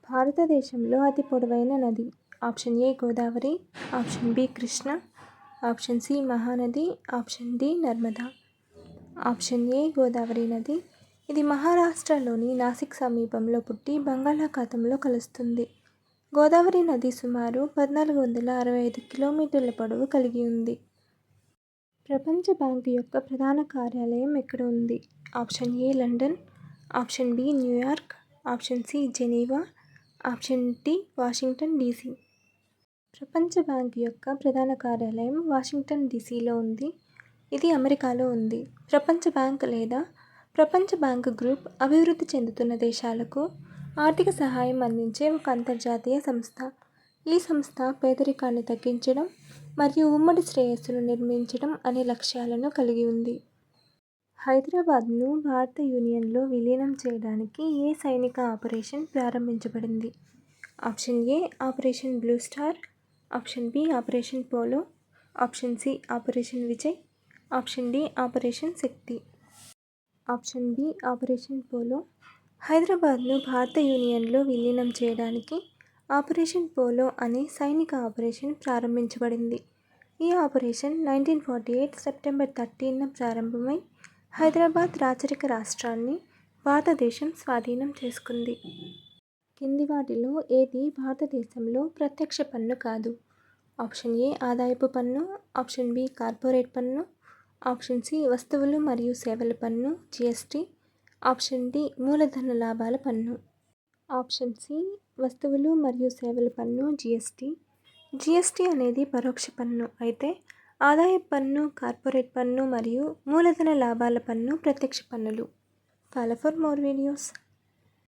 భారతదేశంలో అతి పొడవైన నది. Option A Godavari, option B Krishna, option C Mahanadi, option D Narmada. Option A Godavari నది. ఇది మహారాష్ట్రలోని నాసిక్ సమీపంలో పుట్టి బంగాళాఖాతంలో కలుస్తుంది. గోదావరి నది సుమారు 1465 కిలోమీటర్ల పొడవు కలిగి ఉంది. ప్రపంచ బ్యాంకు యొక్క ప్రధాన కార్యాలయం ఎక్కడ ఉంది? Option A London, option B New York, option C Geneva, option D Washington DC. ప్రపంచ బ్యాంకు యొక్క ప్రధాన కార్యాలయం వాషింగ్టన్ డీసీలో ఉంది. ఇది అమెరికాలో ఉంది. ప్రపంచ బ్యాంక్ లేదా ప్రపంచ బ్యాంక్ గ్రూప్ అభివృద్ధి చెందుతున్న దేశాలకు ఆర్థిక సహాయం అందించే ఒక అంతర్జాతీయ సంస్థ. ఈ సంస్థ పేదరికాన్ని తగ్గించడం మరియు ఉమ్మడి శ్రేయస్సును నిర్మించడం అనే లక్ష్యాలను కలిగి ఉంది. హైదరాబాద్ను భారత యూనియన్లో విలీనం చేయడానికి ఏ సైనిక ఆపరేషన్ ప్రారంభించబడింది? Option A Operation Blue Star, option B Operation Polo, option C Operation Vijay, option D Operation Shakti. Option B Operation Polo. హైదరాబాద్ను భారత యూనియన్లో విలీనం చేయడానికి ఆపరేషన్ పోలో అనే సైనిక ఆపరేషన్ ప్రారంభించబడింది. ఈ ఆపరేషన్ 1948 సెప్టెంబర్ 13న ప్రారంభమై హైదరాబాద్ రాచరిక రాష్ట్రాన్ని భారతదేశం స్వాధీనం చేసుకుంది. కింది వాటిలో ఏది భారతదేశంలో ప్రత్యక్ష పన్ను కాదు? ఆప్షన్ ఏ ఆదాయపు పన్ను, ఆప్షన్ బి కార్పొరేట్ పన్ను, ఆప్షన్ సి వస్తువులు మరియు సేవల పన్ను జిఎస్టి, ఆప్షన్ డి మూలధన లాభాల పన్ను. ఆప్షన్ సి వస్తువులు మరియు సేవల పన్ను జిఎస్టి. జిఎస్టి అనేది పరోక్ష పన్ను అయితే ఆదాయపు పన్ను, కార్పొరేట్ పన్ను మరియు మూలధన లాభాల పన్ను ప్రత్యక్ష పన్నులు. Follow for more videos.